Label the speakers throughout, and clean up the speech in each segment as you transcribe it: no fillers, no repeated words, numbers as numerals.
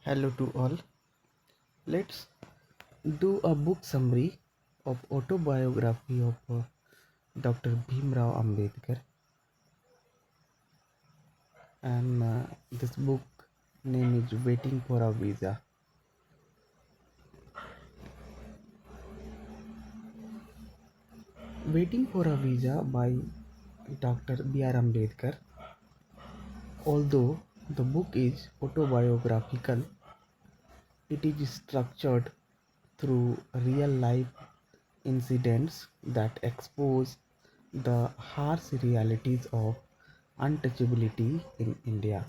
Speaker 1: Hello to all. Let's do a book summary of Autobiography of Dr. B R Ambedkar. And this book name is Waiting for a Visa. Waiting for a Visa by Dr. B R Ambedkar. Although the book is autobiographical, it is structured through real life incidents that expose the harsh realities of untouchability in India.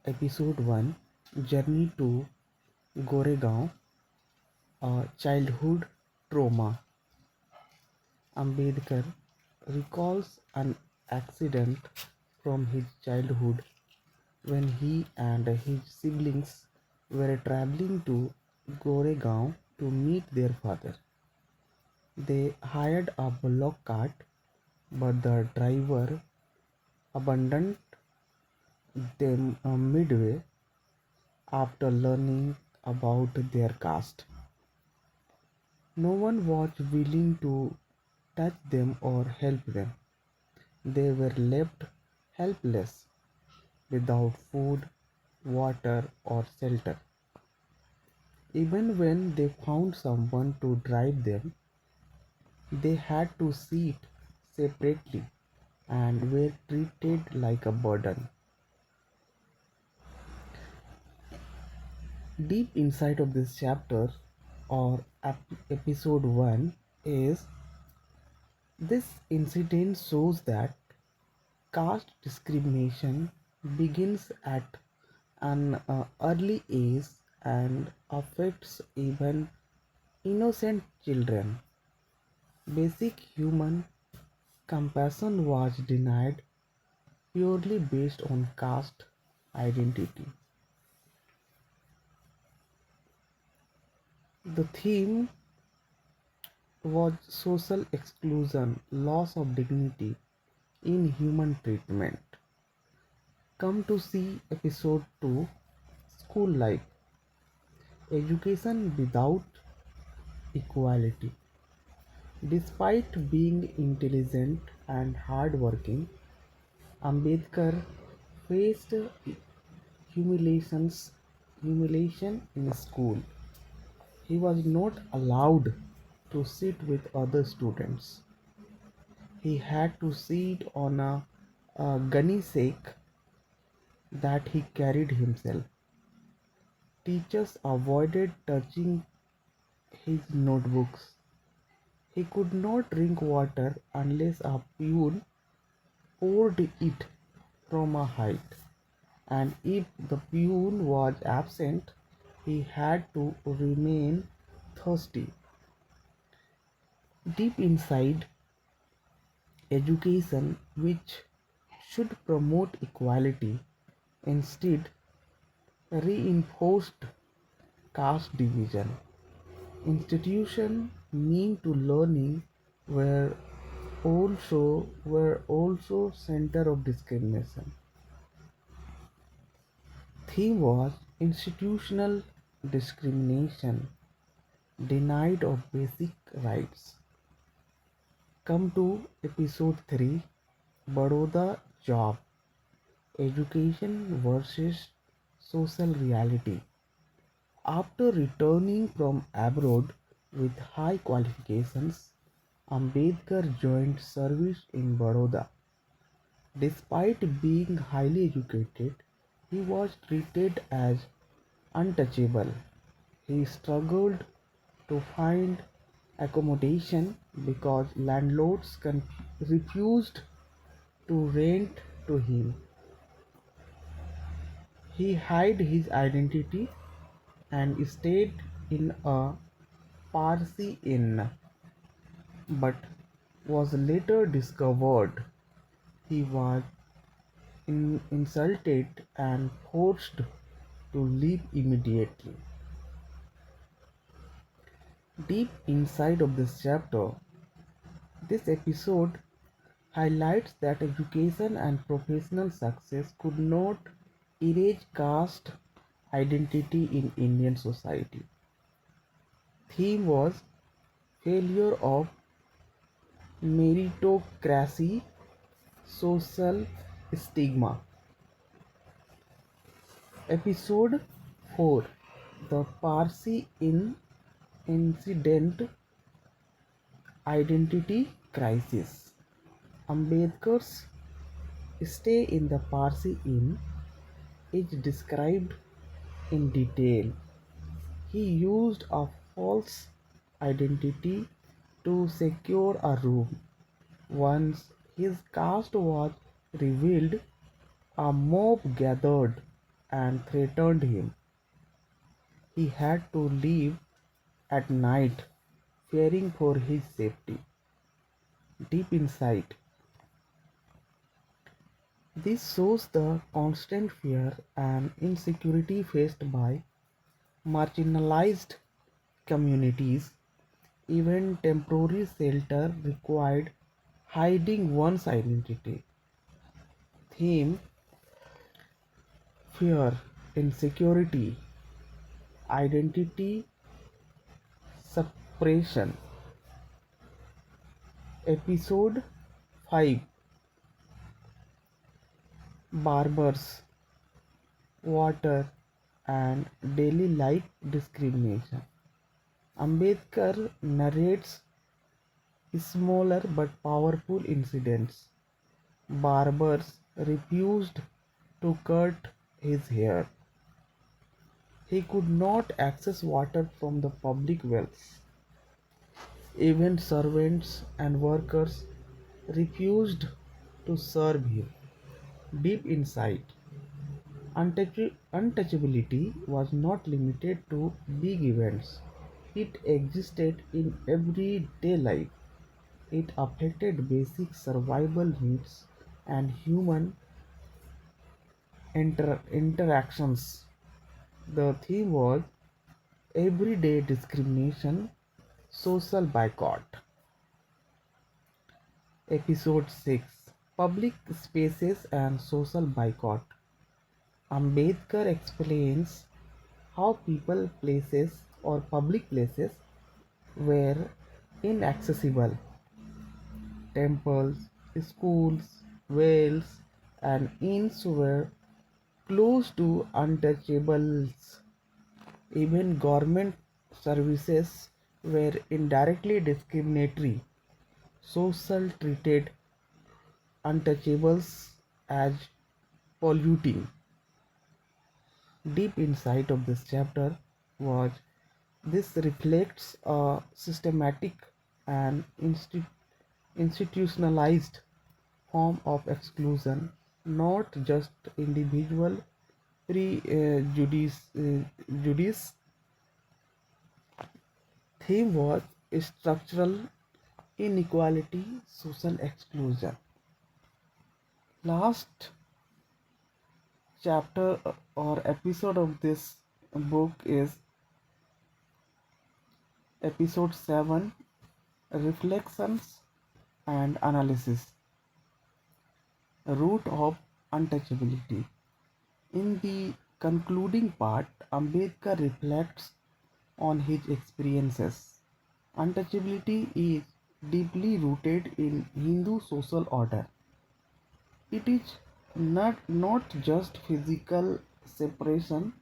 Speaker 1: Episode 1, Journey to Goregaon, a childhood trauma. Ambedkar recalls an accident from his childhood when he and his siblings were traveling to Goregaon to meet their father. They hired a bullock cart, but the driver abandoned them midway after learning about their caste. No one was willing to touch them or help them. They were left helpless without food, water, or shelter. Even when they found someone to drive them, they had to sit separately and were treated like a burden. Deep inside of this chapter or episode 1 is this incident shows that caste discrimination begins at an early age and affects even innocent children. Basic human compassion was denied purely based on caste identity. The theme was social exclusion, loss of dignity, inhuman treatment. Come to see episode 2, School Life, Education Without Equality. Despite being intelligent and hardworking, Ambedkar faced humiliations, humiliation in school. He was not allowed to sit with other students. He had to sit on a gunny sack that he carried himself. Teachers avoided touching his notebooks. He could not drink water unless a peon poured it from a height, and if the peon was absent, he had to remain thirsty. Deep inside, education, which should promote equality, instead reinforced caste division. Institutions mean to learning were also center of discrimination. Theme was institutional discrimination, denied of basic rights. Come to episode 3, Baroda Job, Education versus Social Reality. After returning from abroad with high qualifications, Ambedkar joined service in Baroda. Despite being highly educated, he was treated as untouchable. He struggled to find accommodation because landlords refused to rent to him. He hid his identity and stayed in a Parsi inn, but was later discovered he was insulted and forced to leave immediately. Deep inside of this chapter, this episode highlights that education and professional success could not erase caste identity in Indian society. Theme was failure of meritocracy, social stigma. Episode 4, The Parsi in Incident, Identity Crisis. Ambedkar's stay in the Parsi Inn is described in detail. He used a false identity to secure a room. Once his caste was revealed, a mob gathered and threatened him. He had to leave at night, fearing for his safety. Deep inside, this shows the constant fear and insecurity faced by marginalized communities. Even temporary shelter required hiding one's identity. Theme: fear, insecurity, identity suppression. Episode 5, Barbers, Water, and Daily Life Discrimination. Ambedkar narrates smaller but powerful incidents. Barbers refused to cut his hair. He could not access water from the public wells. Even servants and workers refused to serve him. Deep inside, untouchability was not limited to big events. It existed in everyday life. It affected basic survival needs and human interactions. The theme was everyday discrimination, social boycott. Episode 6, Public Spaces and Social Boycott. Ambedkar explains how people, places, or public places were inaccessible. Temples, schools, wells, and inns were closed to untouchables. Even government services were indirectly discriminatory. Social treated untouchables as polluting. Deep inside of this chapter was this reflects a systematic and institutionalized form of exclusion, not just individual prejudice. Judice. Theme was structural inequality, social exclusion. Last chapter or episode of this book is episode 7, Reflections and Analysis, Root of Untouchability. In the concluding part, Ambedkar reflects on his experiences. Untouchability is deeply rooted in Hindu social order. It is not just physical separation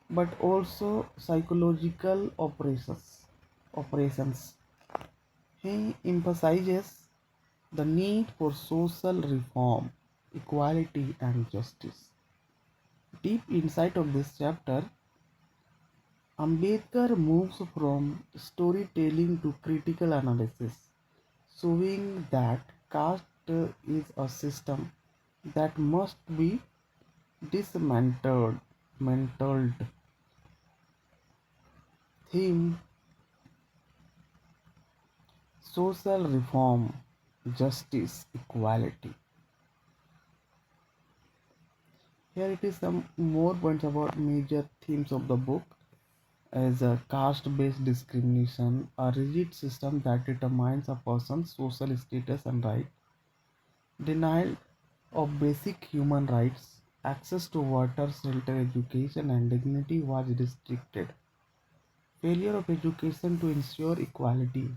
Speaker 1: but also psychological operations. He emphasizes the need for social reform, equality, and justice. Deep inside of this chapter, Ambedkar moves from storytelling to critical analysis, showing that caste is a system that must be dismantled. Mantled. Theme: social reform, justice, equality. Here it is some more points about major themes of the book as a caste-based discrimination, a rigid system that determines a person's social status and right, denial of basic human rights, Access to water, shelter, education, and dignity was restricted. Failure of education to ensure equality.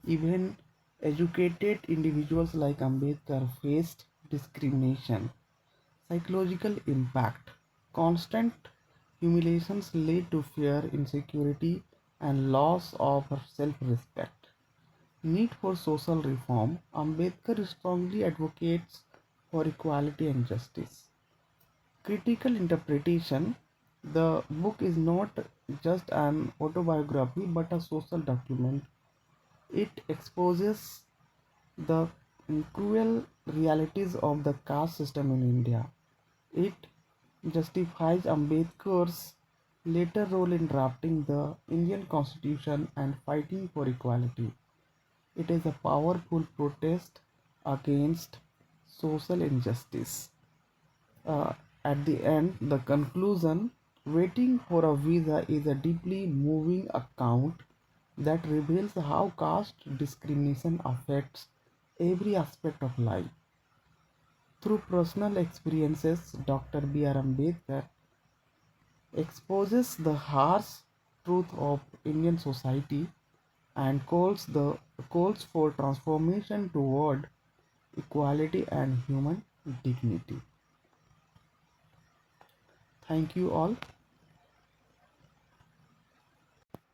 Speaker 1: Even educated individuals like Ambedkar faced discrimination. Psychological impact. Constant humiliations led to fear, insecurity, and loss of self respect. Need for social reform. Ambedkar strongly advocates for equality and justice. Critical interpretation. The book is not just an autobiography but a social document. It exposes the cruel realities of the caste system in India. It justifies Ambedkar's later role in drafting the Indian Constitution and fighting for equality. It is a powerful protest against social injustice. Uh, at the end, the conclusion, Waiting for a Visa is a deeply moving account that reveals how caste discrimination affects every aspect of life. Through personal experiences, Dr. B R Ambedkar exposes the harsh truth of Indian society and calls for transformation toward equality and human dignity. Thank you all.